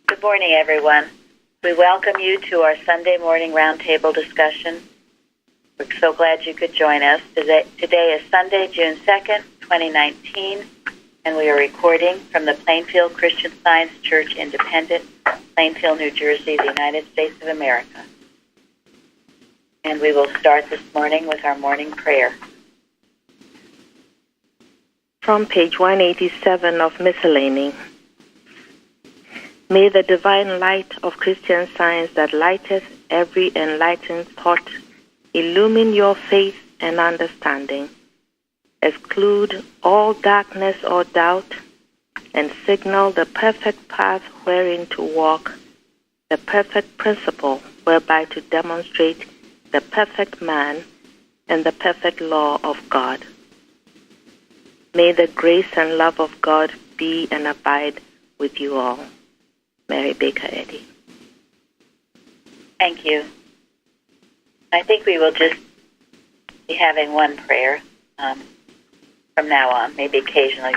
Good morning, everyone. We welcome you to our Sunday morning roundtable discussion. We're so glad you could join us. Today is Sunday, June 2nd, 2019, and we are recording from the Plainfield Christian Science Church Independent, Plainfield, New Jersey, the United States of America. And we will start this morning with our morning prayer. From page 187 of Miscellany. May the divine light of Christian Science that lighteth every enlightened thought illumine your faith and understanding, exclude all darkness or doubt, and signal the perfect path wherein to walk, the perfect principle whereby to demonstrate the perfect man and the perfect law of God. May the grace and love of God be and abide with you all. Mary Baker Eddy. Thank you. I think we will just be having one prayer from now on. Maybe occasionally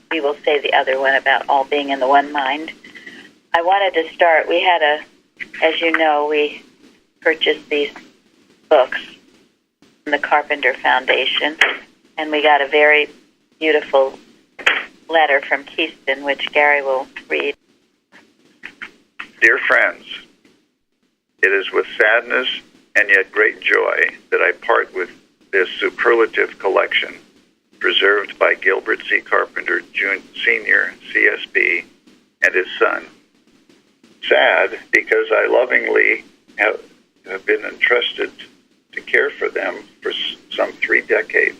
we will say the other one about all being in the one mind. I wanted to start. We had as you know, we purchased these books from the Carpenter Foundation, and we got a very beautiful letter from Keyston, which Gary will read. Dear friends, it is with sadness and yet great joy that I part with this superlative collection preserved by Gilbert C. Carpenter, Sr., CSB, and his son. Sad because I lovingly have been entrusted to care for them for some 3 decades.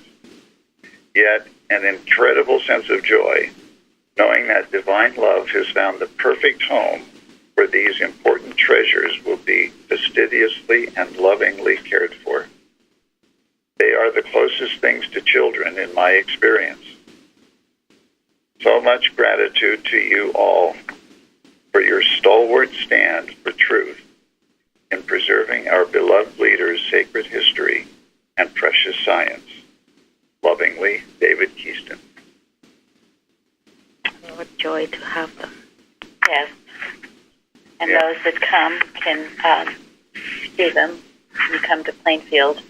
Yet an incredible sense of joy, knowing that divine love has found the perfect home where these important treasures will be fastidiously and lovingly cared for. They are the closest things to children in my experience. So much gratitude to you all for your stalwart stand for truth in preserving our beloved leader's sacred history and precious science. Lovingly, David Keyston. What joy to have them. Yes. And those that come can see them when you come to Plainfield.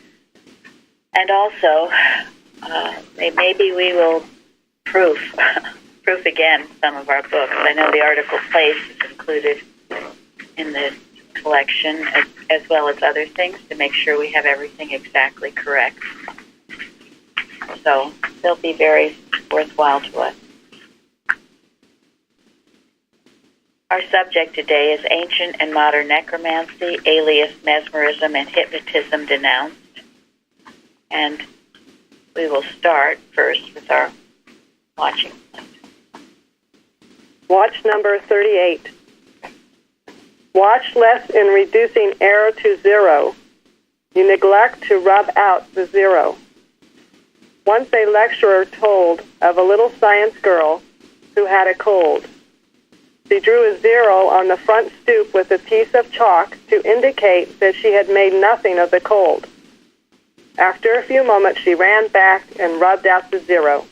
And also, maybe we will proof again some of our books. I know the article Place is included in the collection, as well as other things, to make sure we have everything exactly correct. So they'll be very worthwhile to us. Our subject today is Ancient and Modern Necromancy, alias Mesmerism and Hypnotism Denounced. And we will start first with our watching. Watch number 38. Watch less in reducing error to zero. You neglect to rub out the zero. Once a lecturer told of a little science girl who had a cold. She drew a zero on the front stoop with a piece of chalk to indicate that she had made nothing of the cold. After a few moments, she ran back and rubbed out the zero.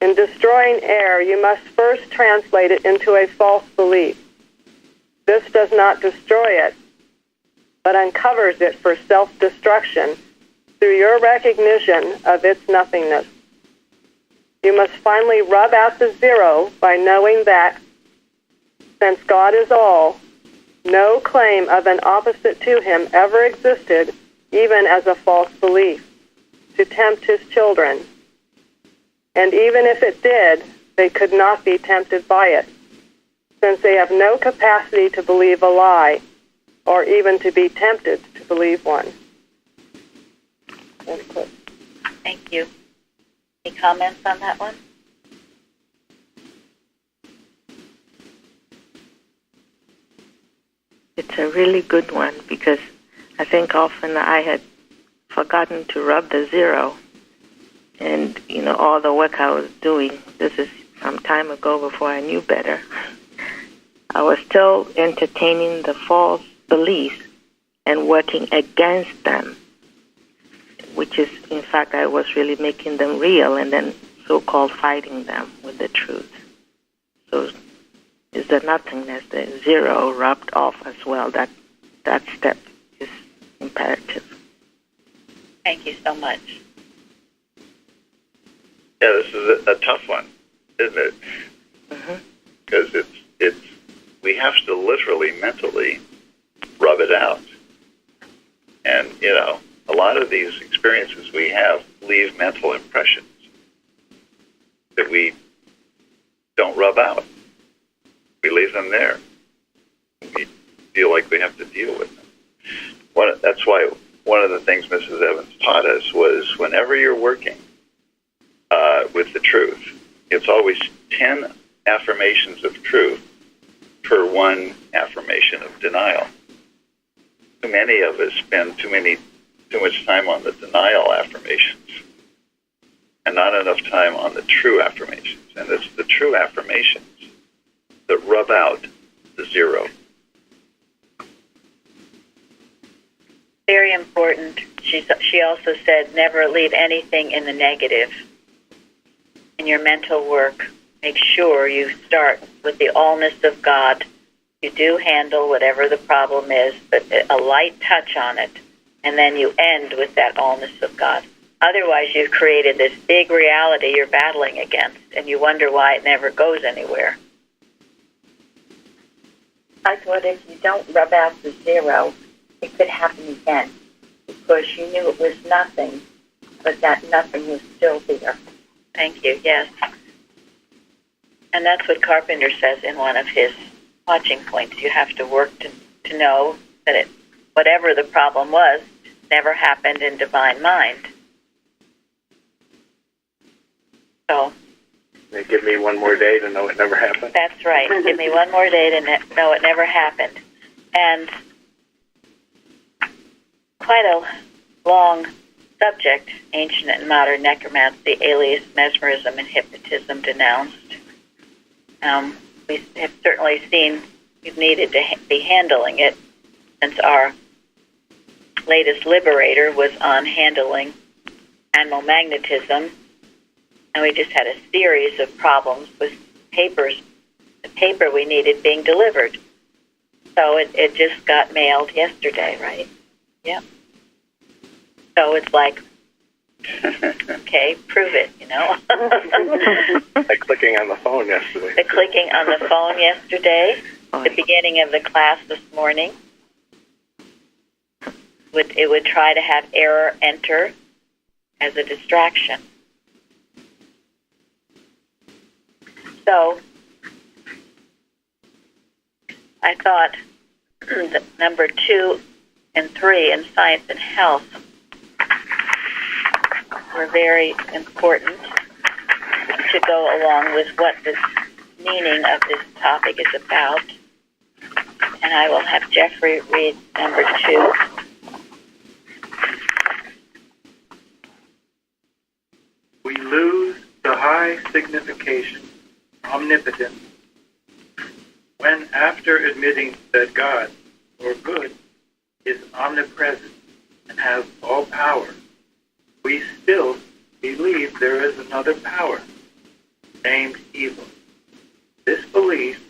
In destroying error, you must first translate it into a false belief. This does not destroy it, but uncovers it for self-destruction through your recognition of its nothingness. You must finally rub out the zero by knowing that, since God is all, no claim of an opposite to him ever existed, even as a false belief, to tempt his children. And even if it did, they could not be tempted by it, since they have no capacity to believe a lie, or even to be tempted to believe one. Thank you. Any comments on that one? It's a really good one because I think often I had forgotten to rub the zero. And, all the work I was doing, this is some time ago before I knew better, I was still entertaining the false beliefs and working against them, which is, in fact, I was really making them real and then so-called fighting them with the truth. So is the nothingness, the zero rubbed off as well. That step is imperative. Thank you so much. Yeah, this is a tough one, isn't it? Because it's we have to literally, mentally rub it out. And, a lot of these experiences we have leave mental impressions that we don't rub out. We leave them there. We feel like we have to deal with them. That's why one of the things Mrs. Evans taught us was whenever you're working with the truth, it's always 10 affirmations of truth per one affirmation of denial. Too many of us spend too much time on the denial affirmations and not enough time on the true affirmations. And it's the true affirmations that rub out the zero. Very important. She also said never leave anything in the negative. In your mental work, make sure you start with the allness of God. You do handle whatever the problem is, but a light touch on it, and then you end with that allness of God. Otherwise, you've created this big reality you're battling against, and you wonder why it never goes anywhere. I thought if you don't rub out the zero, it could happen again, because you knew it was nothing, but that nothing was still there. Thank you, yes. And that's what Carpenter says in one of his watching points. You have to work to know that whatever the problem was never happened in divine mind. So They give me one more day to know it never happened. that's right. Give me one more day to know it never happened. And quite a long subject, ancient and modern necromancy, alias mesmerism and hypnotism denounced. We have certainly seen we've needed to be handling it since our latest liberator was on handling animal magnetism, and we just had a series of problems with the paper we needed being delivered. So it just got mailed yesterday, right? Yeah. So it's like, okay, prove it, Like clicking on the phone yesterday. The clicking on the phone yesterday, the beginning of the class this morning, it would try to have error enter as a distraction. So I thought that number 2 and 3 in science and health were very important to go along with what the meaning of this topic is about. And I will have Jeffrey read number 2. We lose the high signification, omnipotence, when after admitting that God, or good, is omnipresent and has all power, we still believe there is another power, named evil. This belief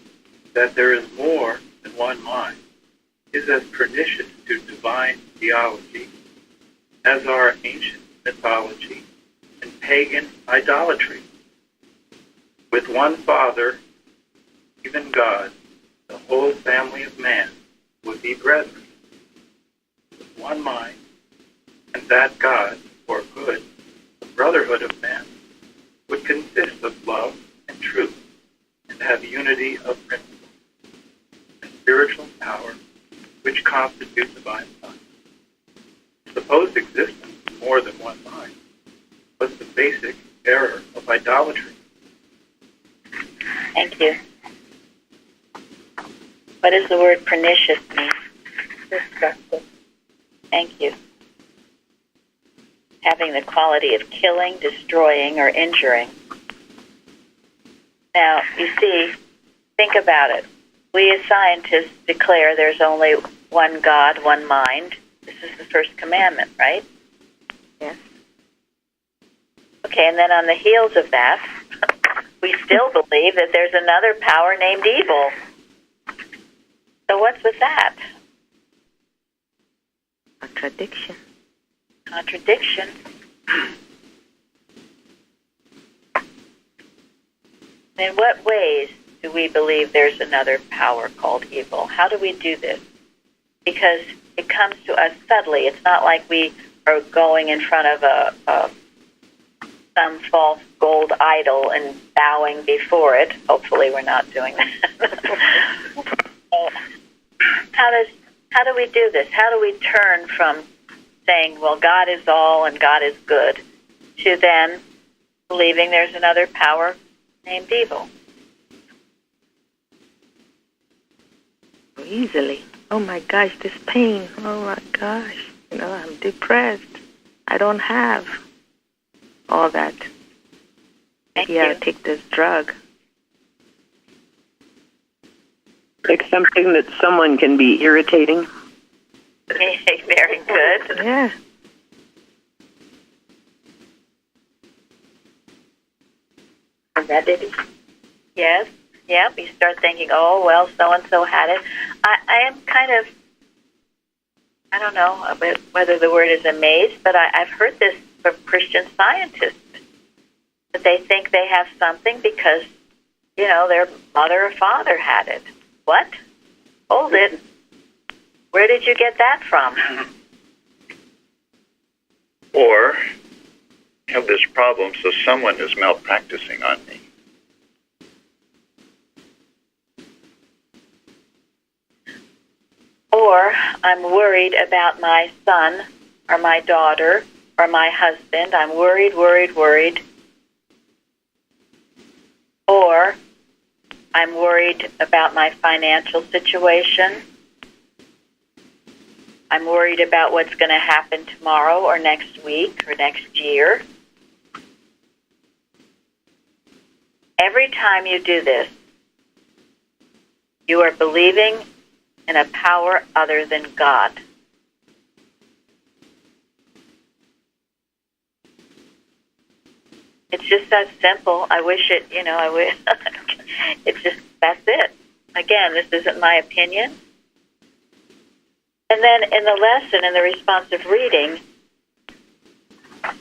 that there is more than one mind is as pernicious to divine theology as our ancient mythology and pagan idolatry. With one Father, even God, the whole family of man would be brethren, with one mind, and that God, or good, the brotherhood of man, would consist of love and truth, and have unity of principle and spiritual power, which constitute divine science. Supposed existence of more than one mind was the basic error of idolatry. Thank you. What does the word pernicious mean? Destructive. Thank you. Having the quality of killing, destroying, or injuring. Now, you see, think about it. We as scientists declare there's only one God, one mind. This is the first commandment, right? Yes. Okay, and then on the heels of that, we still believe that there's another power named evil. So what's with that? Contradiction. Contradiction. In what ways do we believe there's another power called evil? How do we do this? Because it comes to us subtly. It's not like we are going in front of some false gold idol and bowing before it. Hopefully we're not doing that. So how do we do this? How do we turn from saying, well, God is all and God is good, to then believing there's another power named evil? Easily. Oh my gosh, this pain. Oh my gosh. I'm depressed. I don't have all that. Thank you. Take this drug. Accepting that someone can be irritating. Very good. Yeah. Heredity. Yes. Yeah, we start thinking, oh, well, so-and-so had it. I am kind of, I don't know whether the word is amazed, but I've heard this from Christian scientists, that they think they have something because, their mother or father had it. What? Hold it. Where did you get that from? Or have this problem, so someone is malpracticing on me. Or I'm worried about my son or my daughter or my husband. I'm worried. Or I'm worried about my financial situation. I'm worried about what's going to happen tomorrow or next week or next year. Every time you do this, you are believing in a power other than God. It's just that simple. I wish it, it's just, that's it. Again, this isn't my opinion. And then in the lesson, in the responsive reading,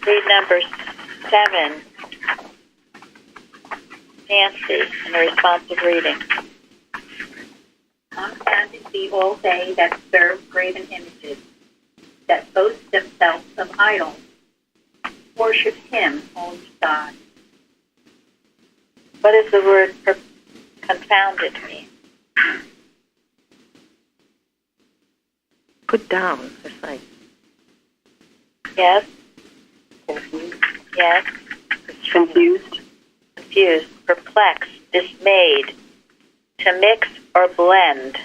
read number 7, Nancy, in the responsive reading. Confounded be all they that serve graven images, that boast themselves of idols, worship him only God. What does the word confounded mean? Put down. It's like... Yes? Yes? Confused. Confused, perplexed, dismayed, to mix or blend,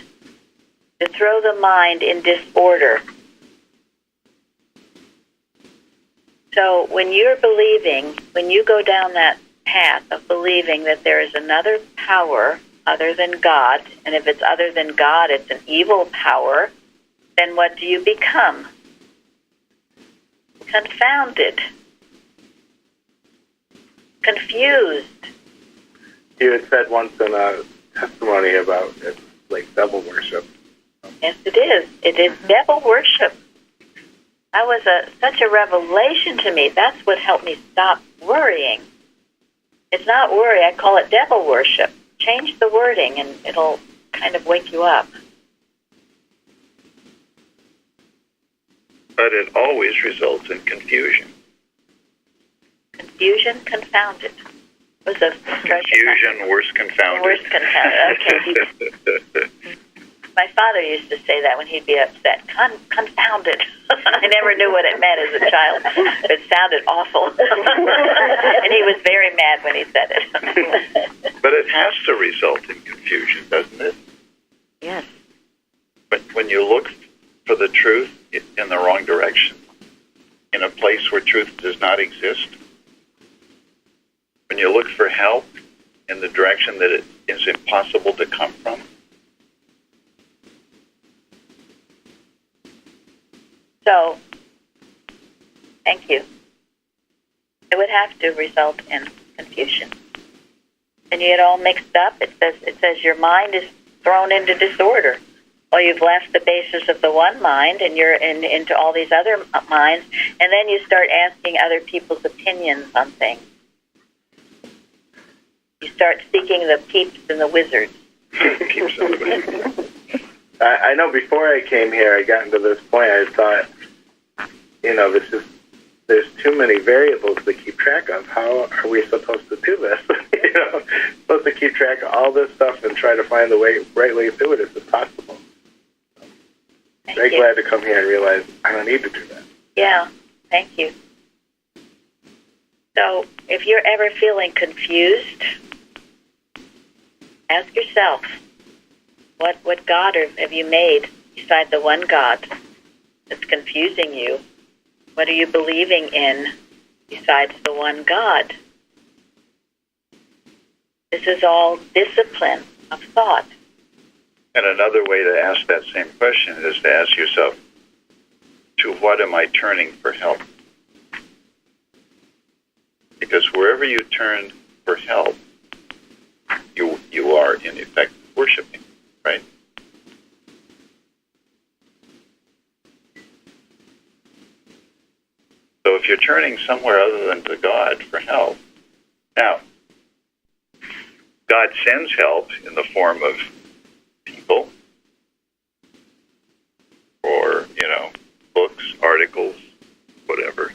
to throw the mind in disorder. So when you're believing, when you go down that path of believing that there is another power other than God, and if it's other than God, it's an evil power, then what do you become? Confounded. Confused. You had said once in a testimony about it's like devil worship. Yes, it is. It is devil worship. That was such a revelation to me. That's what helped me stop worrying. It's not worry. I call it devil worship. Change the wording, and it'll kind of wake you up. But it always results in confusion. Confusion, confounded. Was a Confusion, worse confounded. Worse confounded. Okay. My father used to say that when he'd be upset. Confounded. I never knew what it meant as a child. It sounded awful. And he was very mad when he said it. But it has to result in confusion, doesn't it? Yes. But when you look for the truth in the wrong direction, in a place where truth does not exist, when you look for help in the direction that it is impossible to come from, so, thank you. It would have to result in confusion. and you get all mixed up. It says your mind is thrown into disorder. Well, you've left the basis of the one mind, and you're into all these other minds, and then you start asking other people's opinions on things. You start seeking the peeps and the wizards. I know before I came here, I got into this point, I thought, there's too many variables to keep track of. How are we supposed to do this? Supposed to keep track of all this stuff and try to find the right way through it if it's possible. Very glad to come here and realize I don't need to do that. Yeah, thank you. So, if you're ever feeling confused, ask yourself, what God have you made beside the one God that's confusing you? What are you believing in besides the one God? This is all discipline of thought. And another way to ask that same question is to ask yourself, to what am I turning for help? Because wherever you turn for help, you are in effect worshiping, right? So if you're turning somewhere other than to God for help, now, God sends help in the form of people or, books, articles, whatever.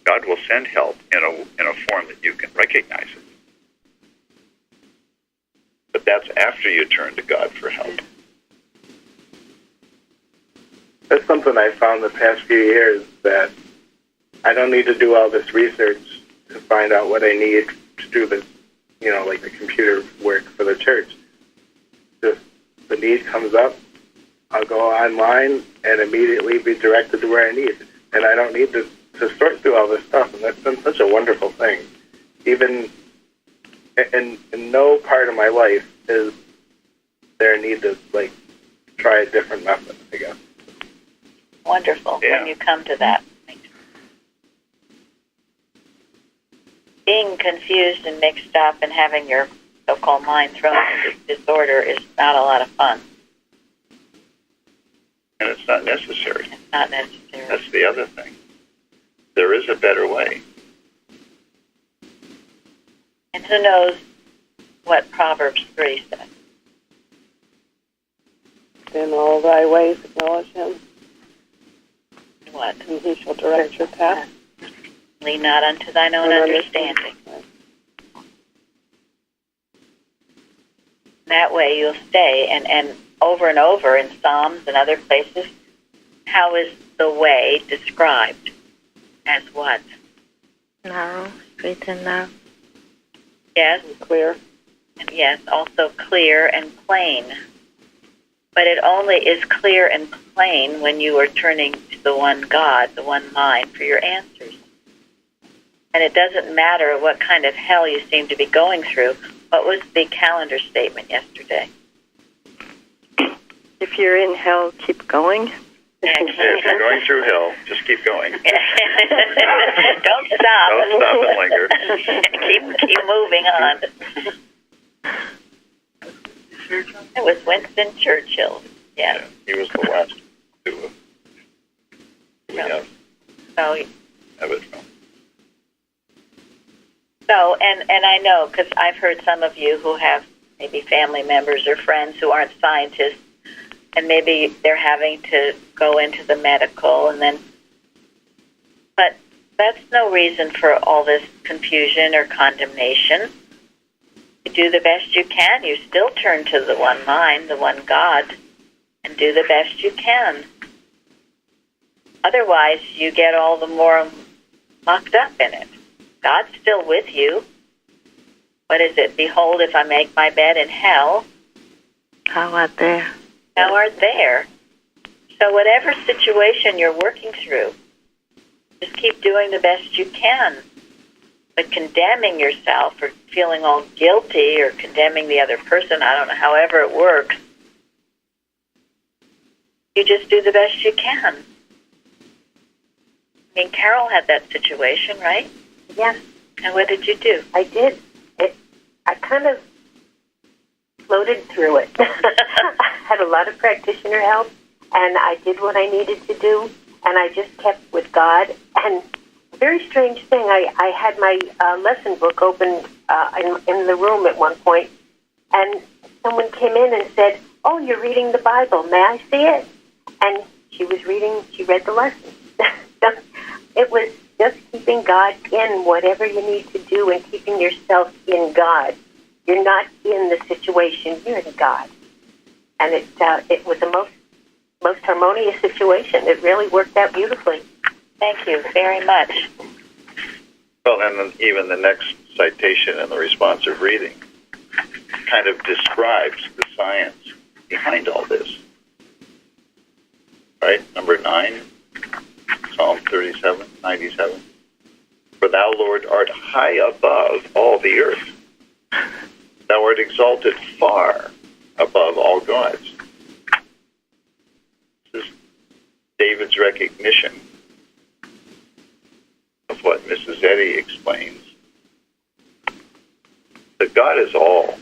God will send help in a form that you can recognize it. But that's after you turn to God for help. That's something I found the past few years, that I don't need to do all this research to find out what I need to do this, like the computer work for the church. Just the need comes up, I'll go online and immediately be directed to where I need. And I don't need to sort through all this stuff, and that's been such a wonderful thing. Even in no part of my life is there a need to, try a different method, I guess. Wonderful when you come to that. Being confused and mixed up and having your so-called mind thrown into disorder is not a lot of fun. And it's not necessary. It's not necessary. That's the other thing. There is a better way. And who knows what Proverbs 3 says? In all thy ways acknowledge him, What? and he shall direct your path. Lean not unto thine own understanding. That way you'll stay. And over in Psalms and other places, how is the way described? As what? Narrow, straight and narrow. Yes. Clear. And yes, also clear and plain. But it only is clear and plain when you are turning to the one God, the one mind, for your answers. And it doesn't matter what kind of hell you seem to be going through. What was the calendar statement yesterday? If you're in hell, keep going. If you're going through hell, just keep going. Don't stop. Don't stop and linger. keep moving on. It was Winston Churchill. Yeah. He was the last to have it from. So, and I know, because I've heard some of you who have maybe family members or friends who aren't scientists, and maybe they're having to go into the medical, but that's no reason for all this confusion or condemnation. You do the best you can. You still turn to the one mind, the one God, and do the best you can. Otherwise, you get all the more mucked up in it. God's still with you. What is it? Behold, if I make my bed in hell, Thou art there. Thou art there. So whatever situation you're working through, just keep doing the best you can. But condemning yourself or feeling all guilty or condemning the other person, I don't know, however it works, you just do the best you can. I mean, Carol had that situation, right? Yes. And what did you do? I did. I kind of floated through it. I had a lot of practitioner help, and I did what I needed to do, and I just kept with God. And a very strange thing, I had my lesson book open in the room at one point, and someone came in and said, "Oh, you're reading the Bible. May I see it?" And she read the lesson. It was just keeping God in whatever you need to do and keeping yourself in God. You're not in the situation, you're in God. And it was the most harmonious situation. It really worked out beautifully. Thank you very much. Well, and then even the next citation in the responsive reading kind of describes the science behind all this. Right? Number 9, Psalm 37, 97. For thou, Lord, art high above all the earth. Thou art exalted far above all gods. This is David's recognition of what Mrs. Eddy explains. That God is all.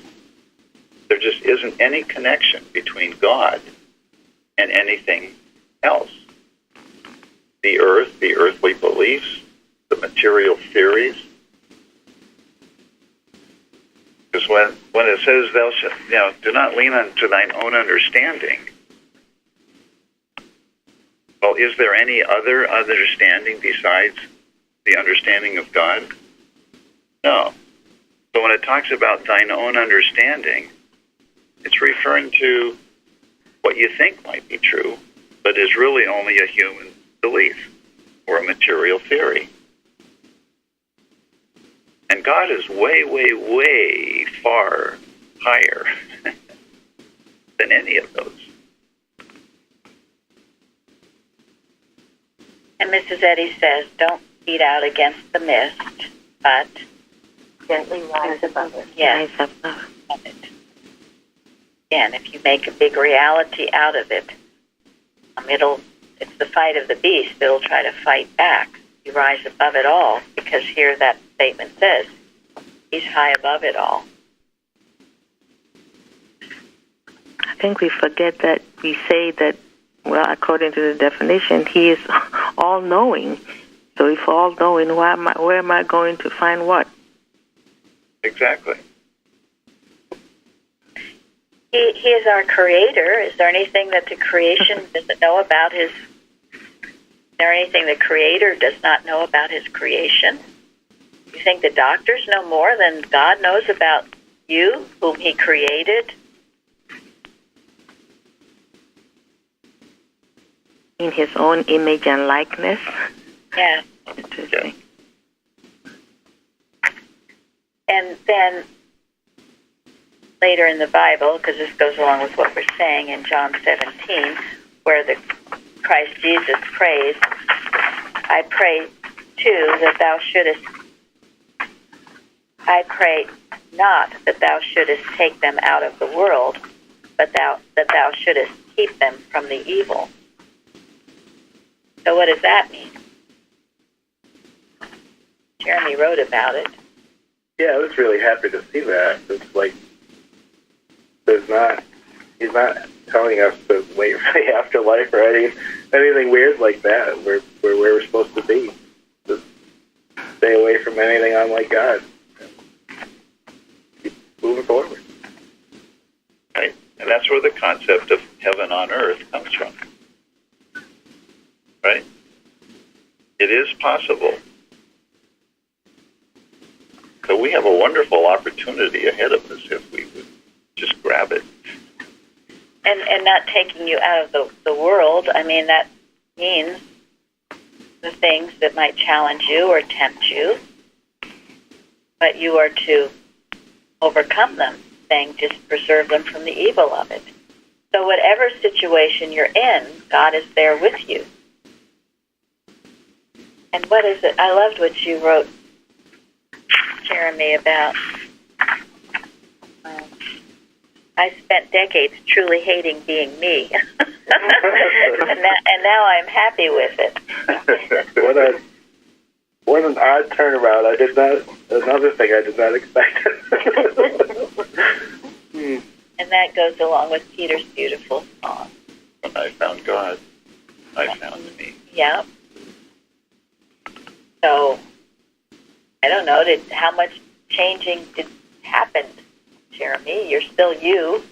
There just isn't any connection between God and anything else. The earth, the earthly beliefs, the material theories. Because when it says, "Thou shalt, do not lean unto thine own understanding," well, is there any other understanding besides the understanding of God? No. So when it talks about thine own understanding, it's referring to what you think might be true, but is really only a human belief or a material theory. And God is way, way, way far higher than any of those. And Mrs. Eddy says, don't beat out against the mist, but gently rise above it. Yes, above it. Again, if you make a big reality out of it, it's the fight of the beast. It'll try to fight back. You rise above it all, because here that statement says, he's high above it all. I think we forget that we say that, well, according to the definition, he is all-knowing. So if all-knowing, where am I going to find what? Exactly. He is our creator. Is there anything that the creation doesn't know about his... Is there anything the creator does not know about his creation? You think the doctors know more than God knows about you, whom he created? In his own image and likeness? Yeah. Interesting. And then later in the Bible, because this goes along with what we're saying in John 17, where the Christ Jesus prays, I pray too that thou shouldest, I pray not that thou shouldest take them out of the world, but that thou shouldest keep them from the evil. So what does that mean? Jeremy wrote about it. Yeah, I was really happy to see that. It's like he's not telling us to wait for the afterlife or anything weird like that. We're where we're supposed to be. Just stay away from anything unlike God. Keep moving forward. Right, and that's where the concept of heaven on earth comes from. Right? It is possible. So we have a wonderful opportunity ahead of us if we would just grab it. And not taking you out of the world, I mean, that means the things that might challenge you or tempt you, but you are to overcome them, saying just preserve them from the evil of it. So whatever situation you're in, God is there with you. And what is it? I loved what you wrote, Jeremy, about I spent decades truly hating being me. and now I'm happy with it. What an odd turnaround. Another thing I did not expect. And that goes along with Peter's beautiful song. When I found God, I found me. Yeah. So, I don't know, how much changing did happen, Jeremy? You're still you.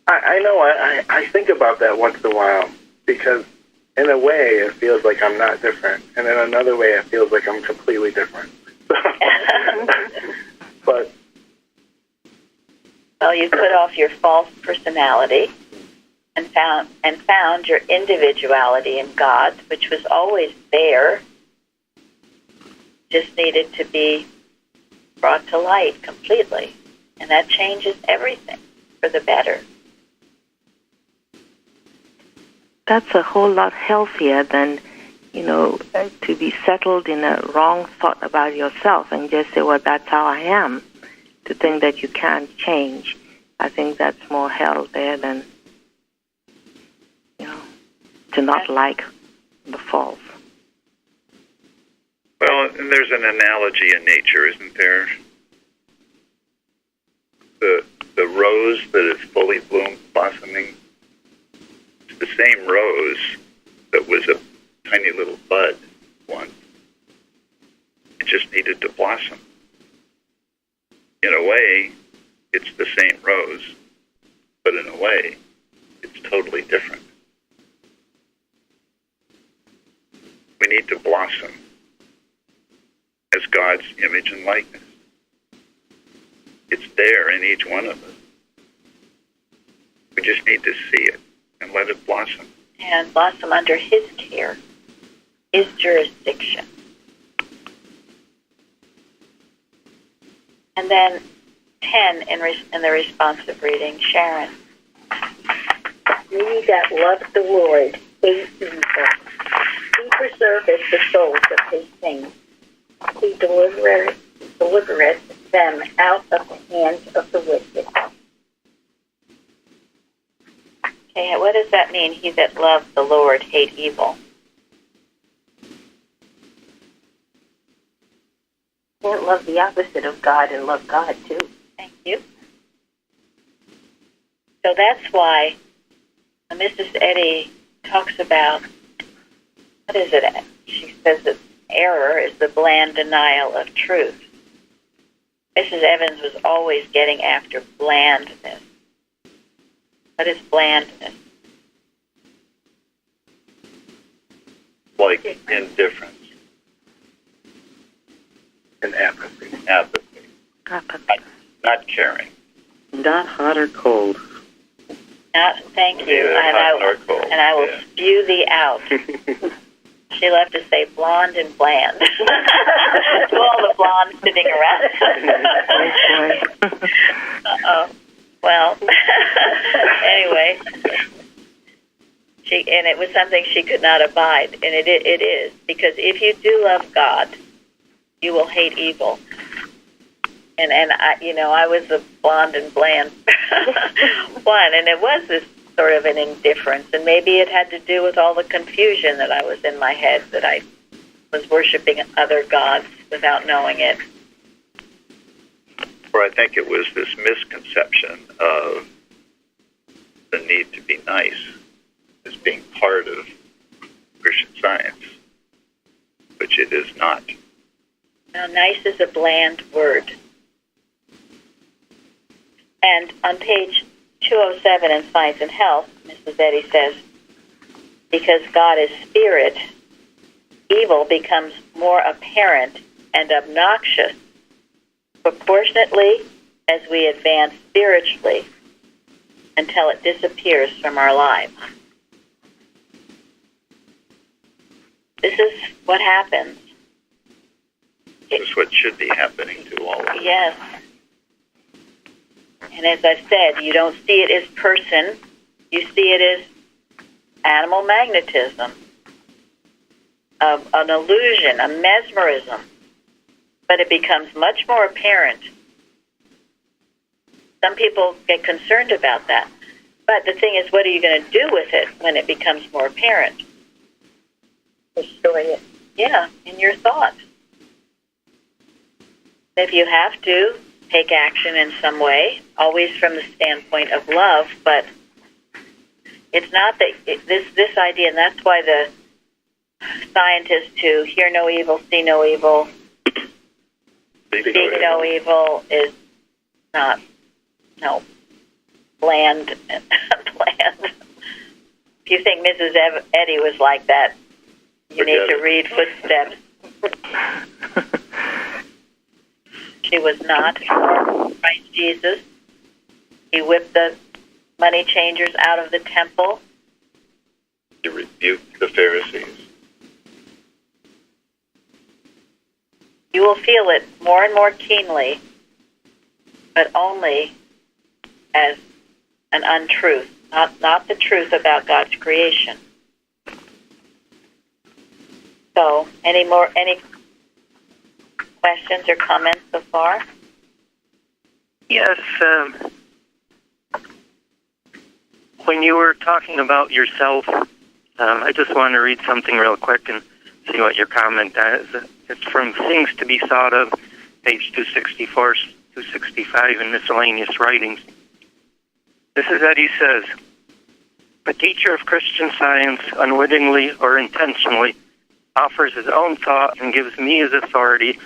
I know. I think about that once in a while because in a way it feels like I'm not different, and in another way it feels like I'm completely different. But well, you put off your false personality and found your individuality in God, which was always there, just needed to be brought to light completely, and that changes everything for the better. That's a whole lot healthier than, to be settled in a wrong thought about yourself and just say, well, that's how I am, to think that you can't change. I think that's more hell there than, to not like the false. Well, and there's an analogy in nature, isn't there? The rose that is fully bloomed, blossoming, it's the same rose that was a tiny little bud once. It just needed to blossom. In a way, it's the same rose, but in a way, it's totally different. We need to blossom as God's image and likeness. It's there in each one of us. We just need to see it and let it blossom. And blossom under His care, His jurisdiction. And then 10 in the responsive reading, Sharon. Ye that love the Lord hate evil. He preserveth the souls of His saints. He delivereth them out of the hands of the wicked. Okay, what does that mean? He that loves the Lord hate evil. Can't love the opposite of God and love God too. Thank you. So that's why Mrs. Eddy talks about, what is it? She says that error is the bland denial of truth. Mrs. Evans was always getting after blandness. What is blandness? Like indifference. and apathy. Apathy. Not caring. Not hot or cold. Thank you. Yeah, and I will spew thee out. She loved to say blonde and bland. To all the blondes sitting around. Well, anyway, and it was something she could not abide, and it is, because if you do love God, you will hate evil. And I was a blonde and bland one, and it was this sort of an indifference, and maybe it had to do with all the confusion that I was in my head, that I was worshiping other gods without knowing it. Or I think it was this misconception of the need to be nice as being part of Christian Science, which it is not. Now, nice is a bland word. And on page 207 in Science and Health, Mrs. Eddy says, because God is spirit, evil becomes more apparent and obnoxious proportionately as we advance spiritually until it disappears from our lives. This is what happens. This is what should be happening to all of us. Yes. And as I've said, you don't see it as person, you see it as animal magnetism, an illusion, a mesmerism. But it becomes much more apparent. Some people get concerned about that. But the thing is, what are you going to do with it when it becomes more apparent? Destroy it. Yeah, in your thoughts. If you have to, take action in some way, always from the standpoint of love, but it's not that this idea, and that's why the scientists who hear no evil, see no evil, speak no evil is not bland. Bland. If you think Mrs. Eddy was like that, you need to read Footsteps. She was not. Christ Jesus. He whipped the money changers out of the temple. He rebuked the Pharisees. You will feel it more and more keenly, but only as an untruth, not the truth about God's creation. So, any questions or comments so far? Yes. When you were talking about yourself, I just want to read something real quick and see what your comment is. It's from Things to be Thought of, page 264, 265 in Miscellaneous Writings. This is Eddie says, a teacher of Christian Science, unwittingly or intentionally, offers his own thought and gives me his authority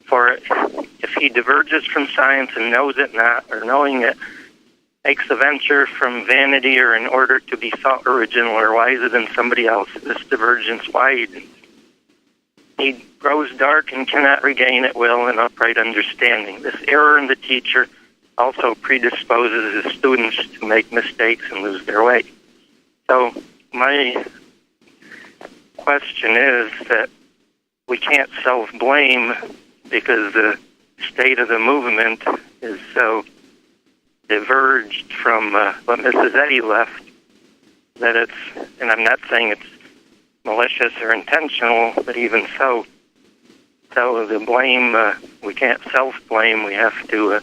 for it. If he diverges from science and knows it not, or knowing it, makes a venture from vanity or in order to be thought original or wiser than somebody else, this divergence widens. He grows dark and cannot regain at will an upright understanding. This error in the teacher also predisposes his students to make mistakes and lose their way. So my question is that we can't self-blame because the state of the movement is so diverged from what Mrs. Eddy left that it's, and I'm not saying it's malicious or intentional, but even so the blame, we can't self-blame. We have to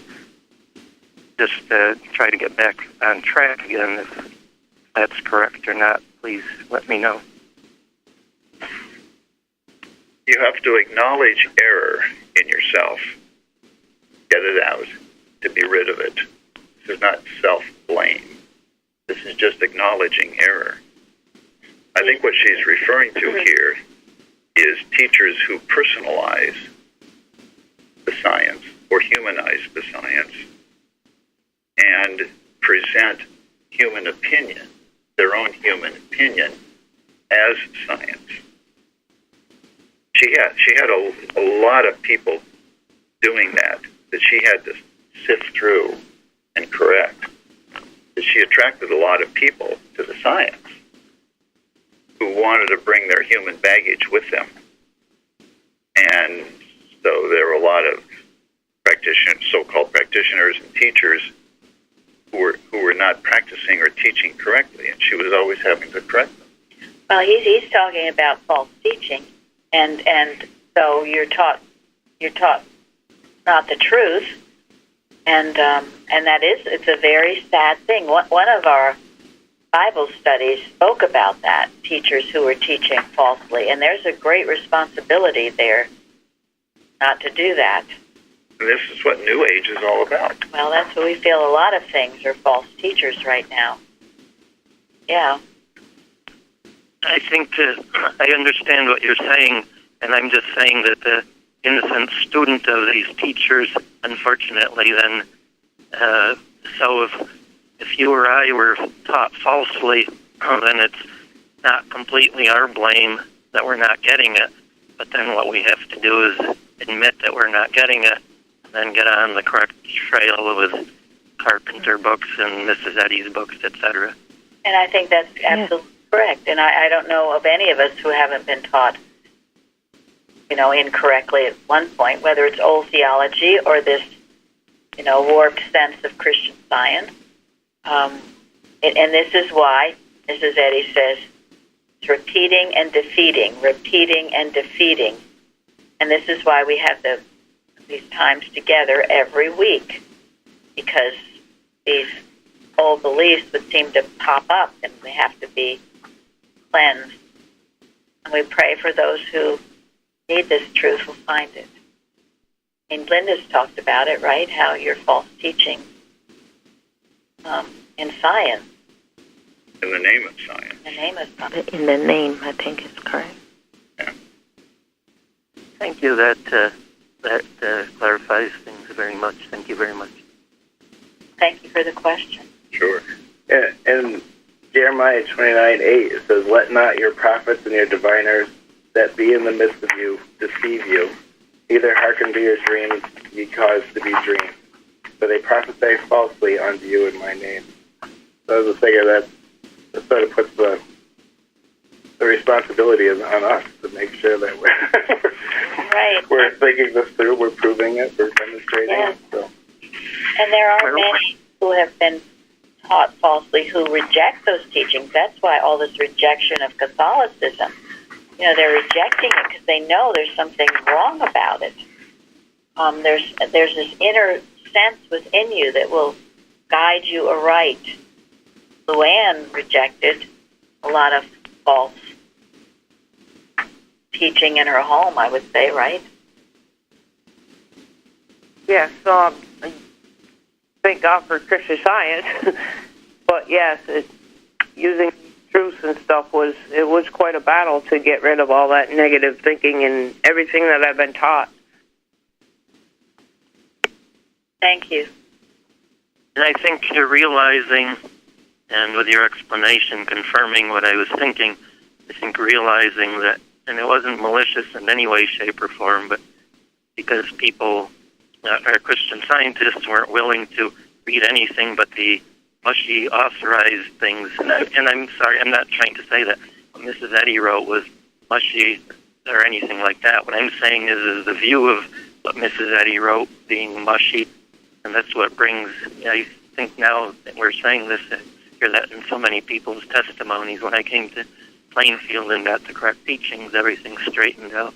just try to get back on track again. If that's correct or not, please let me know. You have to acknowledge error in yourself. Get it out to be rid of it. This is not self-blame. This is just acknowledging error. I think what she's referring to here is teachers who personalize the science or humanize the science and present human opinion, their own human opinion, as science. She had a lot of people doing that she had to sift through and correct. She attracted a lot of people to the science who wanted to bring their human baggage with them. And so there were a lot of practitioners, so-called practitioners and teachers who were not practicing or teaching correctly, and she was always having to correct them. Well, he's talking about false teaching, and so you're taught not the truth, and that is, it's a very sad thing. One of our Bible studies spoke about that, teachers who were teaching falsely, and there's a great responsibility there not to do that. And this is what New Age is all about. Well, that's what we feel. A lot of things are false teachers right now. Yeah. I think I understand what you're saying, and I'm just saying that the innocent student of these teachers, unfortunately, then, so if you or I were taught falsely, then it's not completely our blame that we're not getting it. But then what we have to do is admit that we're not getting it, and then get on the correct trail with Carpenter books and Mrs. Eddy's books, etc. And I think that's absolutely correct. And I don't know of any of us who haven't been taught, incorrectly at one point, whether it's old theology or this, warped sense of Christian Science. And this is why Mrs. Eddy says it's repeating and defeating. And this is why we have these times together every week, because these old beliefs would seem to pop up, and we have to be cleansed. And we pray for those who need this truth will find it. And Linda's talked about it, right? How your false teaching in science. In the name of science. In the name of science. In the name, I think is correct. Yeah. Thank you. That clarifies things very much. Thank you very much. Thank you for the question. Sure. Yeah, and Jeremiah 29:8, it says, "Let not your prophets and your diviners that be in the midst of you deceive you. Neither hearken to your dreams ye cause to be dreamed. For they prophesy falsely unto you in my name." So I was figure that sort of puts the responsibility is on us to make sure that we're thinking this through, we're proving it, we're demonstrating it. So. And there are many who have been taught falsely who reject those teachings. That's why all this rejection of Catholicism, they're rejecting it because they know there's something wrong about it. There's this inner sense within you that will guide you aright. Luann rejected a lot of false teaching in her home, I would say, right? Yes, thank God for Christian Science. But yes, using truths and stuff was quite a battle to get rid of all that negative thinking and everything that I've been taught. Thank you. And I think you're realizing, and with your explanation confirming what I was thinking, I think realizing that, and it wasn't malicious in any way, shape, or form, but because people, our Christian scientists, weren't willing to read anything but the mushy authorized things. And I'm sorry, I'm not trying to say that what Mrs. Eddy wrote was mushy or anything like that. What I'm saying is the view of what Mrs. Eddy wrote being mushy, and that's what brings, I think now that we're saying this, I hear that in so many people's testimonies. When I came to Plainfield and got the correct teachings, everything straightened out.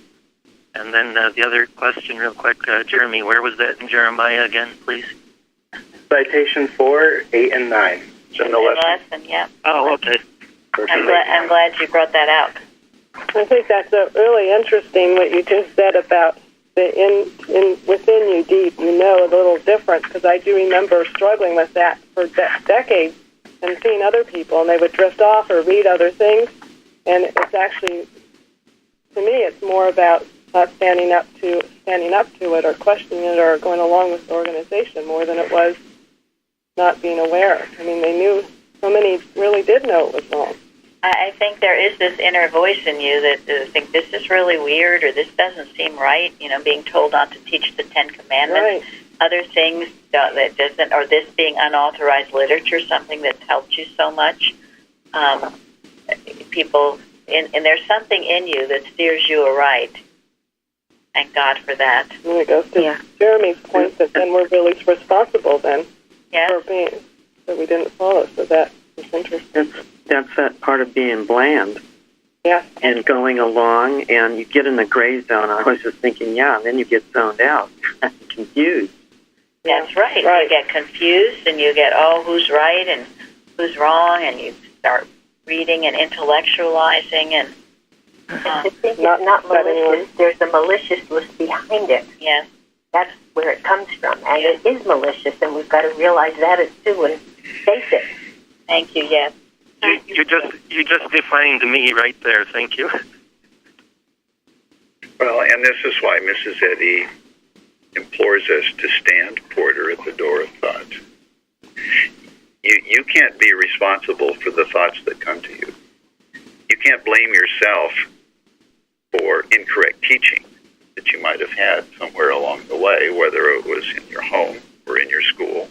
And then the other question real quick, Jeremy, where was that in Jeremiah again, please? Citation 4, 8, and 9. It's in the lesson, yeah. Oh, okay. I'm glad you brought that out. I think that's really interesting what you just said about the within you deep, a little different, because I do remember struggling with that for decades and seeing other people, and they would drift off or read other things, and it's actually, to me, it's more about not standing up to it or questioning it or going along with the organization more than it was not being aware. I mean, they knew, so many really did know it was wrong. I think there is this inner voice in you that think this is really weird or this doesn't seem right, being told not to teach the Ten Commandments, other things that doesn't, or this being unauthorized literature, something that's helped you so much. People, and there's something in you that steers you aright. Thank God for that. And it goes to Jeremy's point that then we're really responsible then for being, that we didn't follow. So that is interesting. That's that part of being bland. Yeah. And going along, and you get in the gray zone. I was just thinking, and then you get zoned out, confused. That's right. You get confused, and you get, who's right and who's wrong, and you start reading and intellectualizing and... The thing is not malicious. There's a maliciousness behind it. Yes. That's where it comes from. And it is malicious, and we've got to realize that too and face it. Thank you, yes. You just defined me right there. Thank you. Well, and this is why Mrs. Eddy implores us to stand porter at the door of thought. You can't be responsible for the thoughts that come to you. You can't blame yourself for incorrect teaching that you might have had somewhere along the way, whether it was in your home or in your school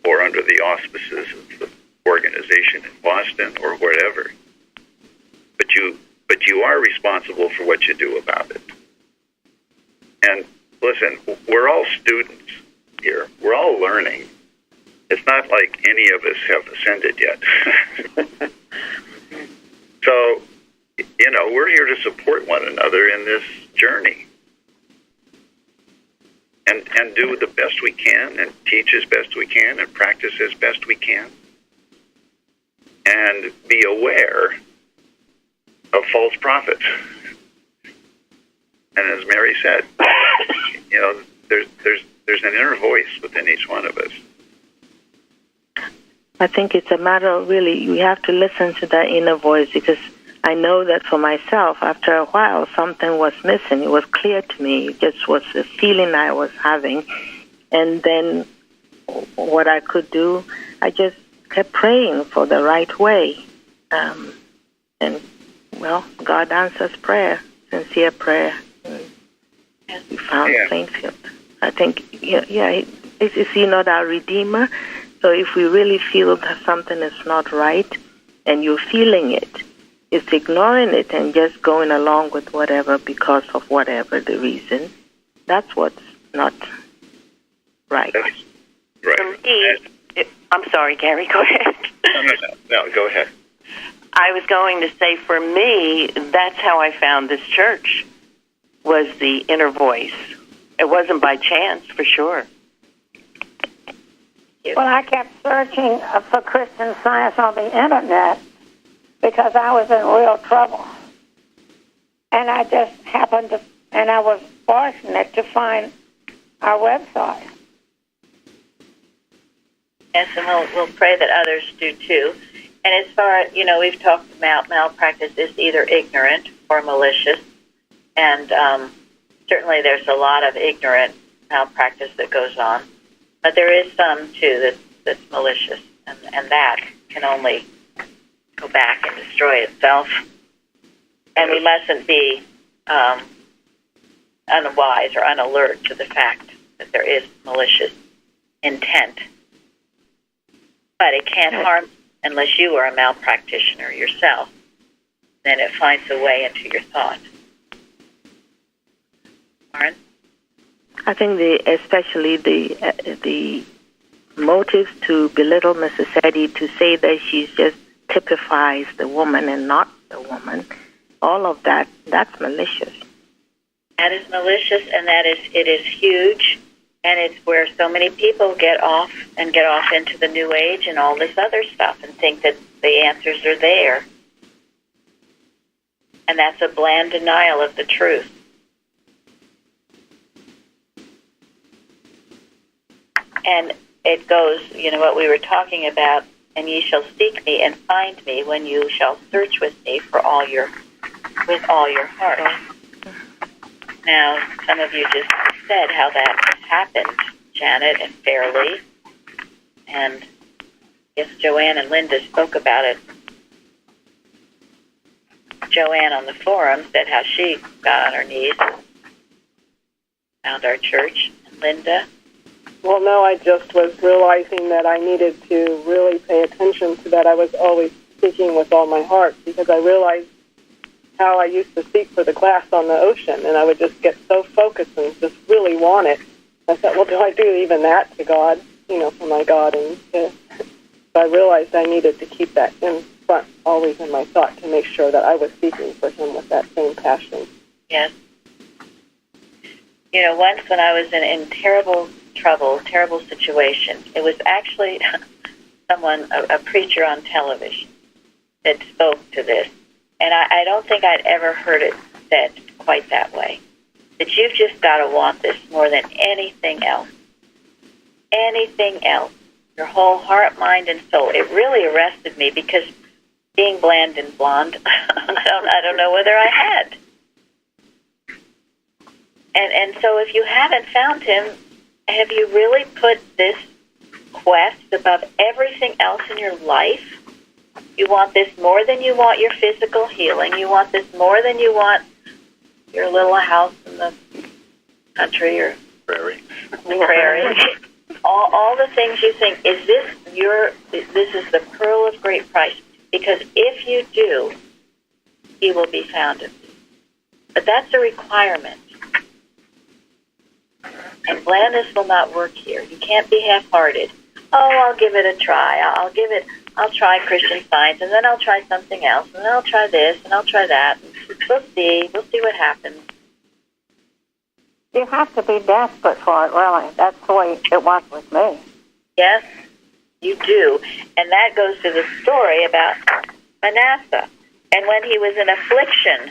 or under the auspices of the organization in Boston or whatever. But you are responsible for what you do about it. And listen, we're all students here. We're all learning. It's not like any of us have ascended yet. So, we're here to support one another in this journey and do the best we can and teach as best we can and practice as best we can and be aware of false prophets. And as Mary said, there's an inner voice within each one of us. I think it's a matter of really, we have to listen to that inner voice, because I know that for myself, after a while, something was missing. It was clear to me. It just was a feeling I was having. And then what I could do, I just kept praying for the right way. And, well, God answers prayer, sincere prayer. We found Plainfield. I think, is he not our Redeemer? So if we really feel that something is not right and you're feeling it, it's ignoring it and just going along with whatever because of whatever the reason. That's what's not right. Right. For me, I'm sorry, Gary, go ahead. No, go ahead. I was going to say, for me, that's how I found this church, was the inner voice. It wasn't by chance, for sure. Well, I kept searching for Christian Science on the Internet because I was in real trouble. And I just happened to, and I was fortunate to find our website. Yes, and we'll pray that others do too. And as far as, we've talked about malpractice is either ignorant or malicious. And certainly there's a lot of ignorant malpractice that goes on. But there is some, too, that's malicious. And that can only go back and destroy itself. And we mustn't be unwise or unalert to the fact that there is malicious intent. But it can't harm unless you are a malpractitioner yourself. Then it finds a way into your thought. Lauren? I think especially the motives to belittle Mrs. Eddy, to say that she just typifies the woman and not the woman, all of that, that's malicious. That is malicious, and it is huge, and it's where so many people get off into the New Age and all this other stuff and think that the answers are there. And that's a bland denial of the truth. And it goes, what we were talking about, and ye shall seek me and find me when you shall search with me with all your heart. Now, some of you just said how that happened, Janet and Fairly, and yes, Joanne and Linda spoke about it. Joanne on the forum said how she got on her knees and found our church. And Linda? Well, no, I just was realizing that I needed to really pay attention to that. I was always seeking with all my heart, because I realized how I used to seek for the glass on the ocean, and I would just get so focused and just really want it. I thought, well, do I do even that to God, for my God? And so I realized I needed to keep that in front, always in my thought, to make sure that I was seeking for Him with that same passion. Yes. Once when I was in terrible trouble, terrible situation, it was actually a preacher on television that spoke to this. And I don't think I'd ever heard it said quite that way. That you've just got to want this more than anything else. Anything else. Your whole heart, mind, and soul. It really arrested me, because being bland and blonde, I don't know whether I had. And so if you haven't found Him, have you really put this quest above everything else in your life? You want this more than you want your physical healing. You want this more than you want your little house in the country or prairie. all the things you think, is this is the pearl of great price. Because if you do, He will be found in you. But that's a requirement. And blandness will not work here. You can't be half-hearted. Oh, I'll give it a try. I'll try Christian Science, and then I'll try something else, and then I'll try this, and I'll try that. We'll see what happens. You have to be desperate for it, really. That's the way it was with me. Yes, you do. And that goes to the story about Manasseh. And when he was in affliction,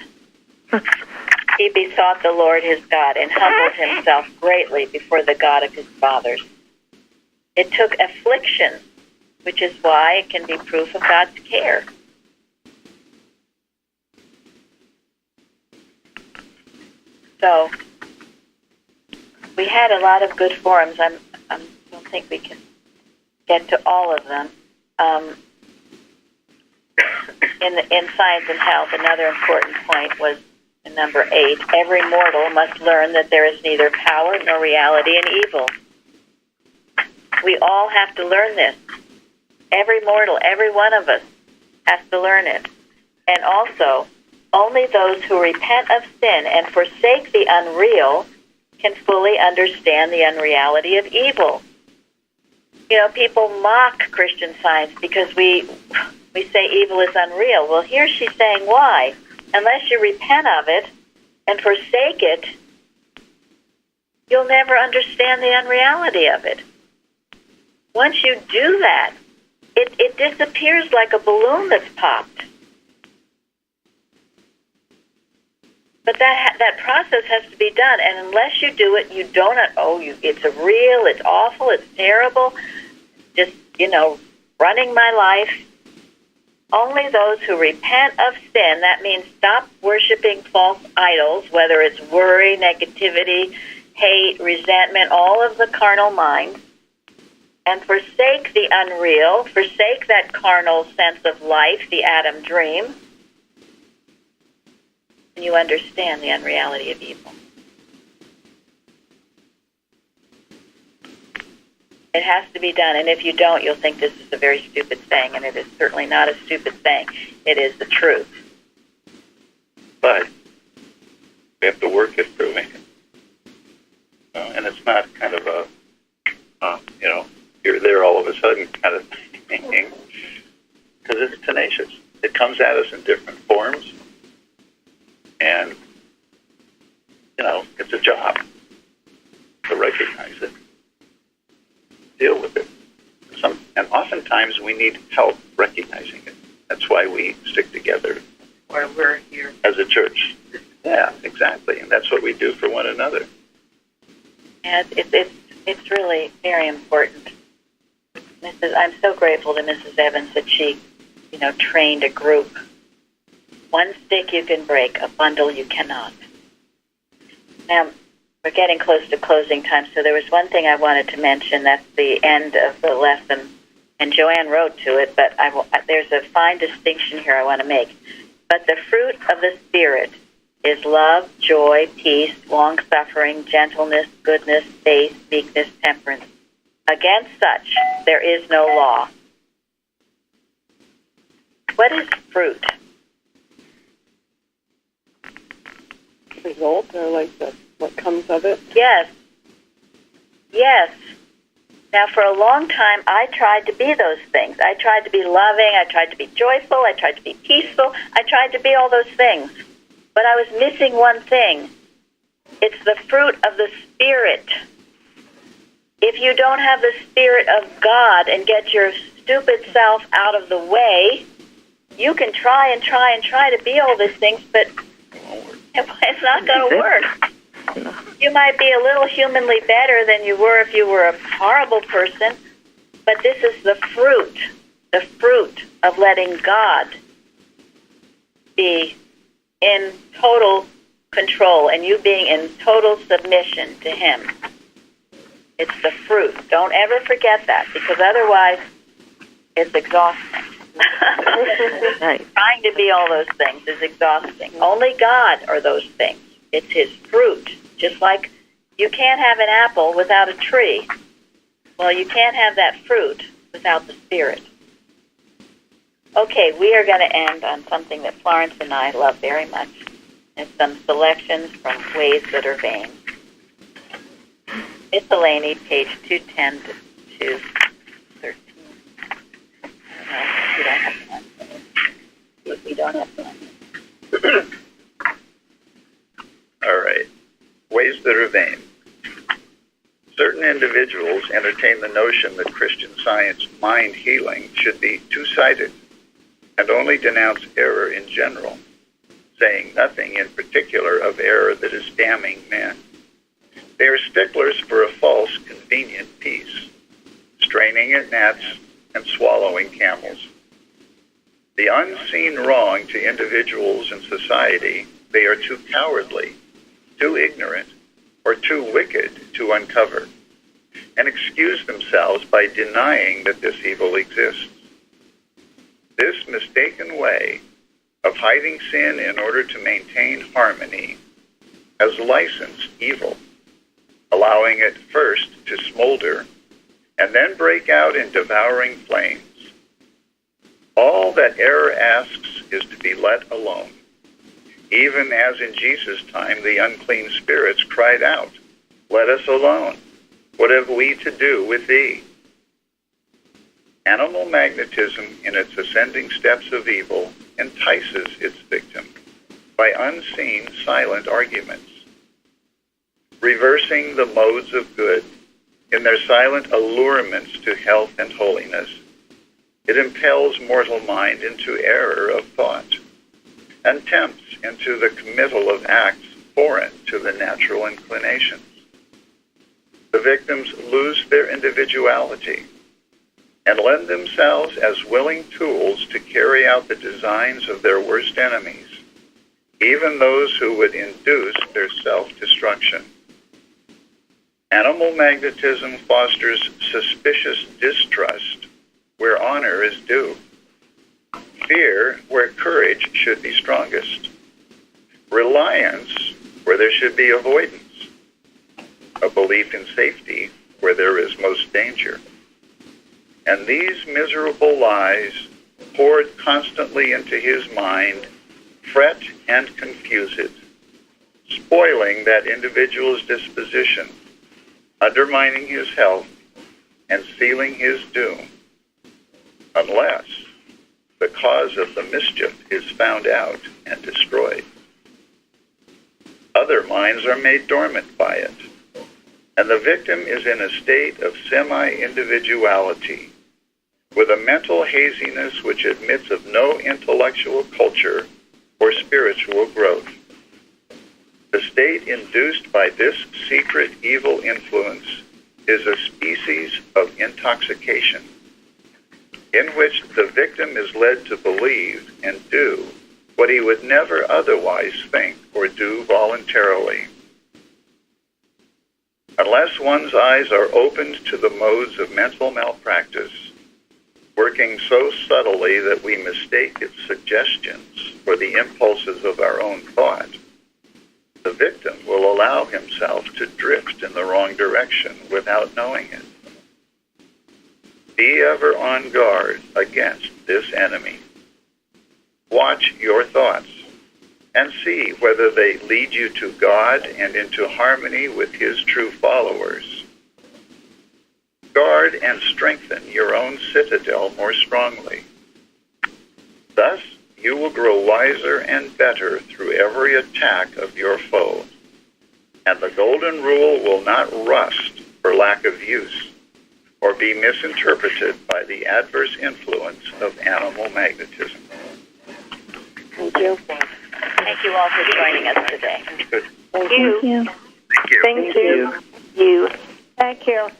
he besought the Lord his God and humbled himself greatly before the God of his fathers. It took affliction, which is why it can be proof of God's care. So, we had a lot of good forums. I don't think we can get to all of them. In Science and Health, another important point was in number 8, every mortal must learn that there is neither power nor reality in evil. We all have to learn this. Every mortal, every one of us has to learn it. And also, only those who repent of sin and forsake the unreal can fully understand the unreality of evil. You know, people mock Christian Science because we say evil is unreal. Well, here she's saying why. Unless you repent of it and forsake it, you'll never understand the unreality of it. Once you do that, it disappears like a balloon that's popped. But that process has to be done, and unless you do it, you don't. It's real, it's awful, it's terrible. Just running my life. Only those who repent of sin, that means stop worshiping false idols, whether it's worry, negativity, hate, resentment, all of the carnal mind, and forsake the unreal, forsake that carnal sense of life, the Adam dream, and you understand the unreality of evil. It has to be done, and if you don't, you'll think this is a very stupid saying, and it is certainly not a stupid saying. It is the truth. But we have to work at proving it. And it's not kind of a, you're there all of a sudden kind of thinking, because it's tenacious. It comes at us in different forms, and, it's a job to recognize it. Deal with it. And oftentimes we need help recognizing it. That's why we stick together. Why we're here as a church. Yeah, exactly. And that's what we do for one another. And it's really very important. I'm so grateful to Mrs. Evans that she, trained a group. One stick you can break, a bundle you cannot. Now, we're getting close to closing time, so there was one thing I wanted to mention. That's the end of the lesson, and Joanne wrote to it, but there's a fine distinction here I want to make. But the fruit of the Spirit is love, joy, peace, long-suffering, gentleness, goodness, faith, meekness, temperance. Against such, there is no law. What is fruit? Result, or like what comes of it? Yes. Now, for a long time, I tried to be those things. I tried to be loving. I tried to be joyful. I tried to be peaceful. I tried to be all those things. But I was missing one thing. It's the fruit of the Spirit. If you don't have the Spirit of God and get your stupid self out of the way, you can try and try and try to be all these things, but it's not going to work. You might be a little humanly better than you were if you were a horrible person, but this is the fruit of letting God be in total control and you being in total submission to Him. It's the fruit. Don't ever forget that, because otherwise it's exhausting. Trying to be all those things is exhausting. Only God are those things. It's His fruit. Just like you can't have an apple without a tree. Well, you can't have that fruit without the Spirit. Okay, we are going to end on something that Florence and I love very much. It's some selections from Ways That Are Vain. Miscellany, page 210 to 213. We don't have time. We don't have time. All right. Ways that are vain. Certain individuals entertain the notion that Christian Science mind healing should be two-sided and only denounce error in general, saying nothing in particular of error that is damning men. They are sticklers for a false, convenient peace, straining at gnats and swallowing camels. The unseen wrong to individuals and society they are too cowardly, too ignorant, or too wicked to uncover, and excuse themselves by denying that this evil exists. This mistaken way of hiding sin in order to maintain harmony has licensed evil, allowing it first to smolder and then break out in devouring flames. All that error asks is to be let alone, even as in Jesus' time the unclean spirits cried out, "Let us alone. What have we to do with thee?" Animal magnetism in its ascending steps of evil entices its victim by unseen silent arguments. Reversing the modes of good in their silent allurements to health and holiness, it impels mortal mind into error of thought and tempts into the committal of acts foreign to the natural inclinations. The victims lose their individuality and lend themselves as willing tools to carry out the designs of their worst enemies, even those who would induce their self-destruction. Animal magnetism fosters suspicious distrust where honor is due, fear where courage should be strongest, reliance where there should be avoidance, a belief in safety where there is most danger. And these miserable lies, poured constantly into his mind, fret and confuse it, spoiling that individual's disposition, undermining his health, and sealing his doom, unless the cause of the mischief is found out and destroyed. Other minds are made dormant by it, and the victim is in a state of semi-individuality, with a mental haziness which admits of no intellectual culture or spiritual growth. The state induced by this secret evil influence is a species of intoxication, in which the victim is led to believe and do what he would never otherwise think or do voluntarily. Unless one's eyes are opened to the modes of mental malpractice, working so subtly that we mistake its suggestions for the impulses of our own thought, the victim will allow himself to drift in the wrong direction without knowing it. Be ever on guard against this enemy. Watch your thoughts and see whether they lead you to God and into harmony with his true followers. Guard and strengthen your own citadel more strongly. Thus, you will grow wiser and better through every attack of your foe, and the golden rule will not rust for lack of use or be misinterpreted by the adverse influence of animal magnetism. Thank you. Thank you all for joining us today. Good. Thank you. Thank you. Thank you. Thank you. Thank you.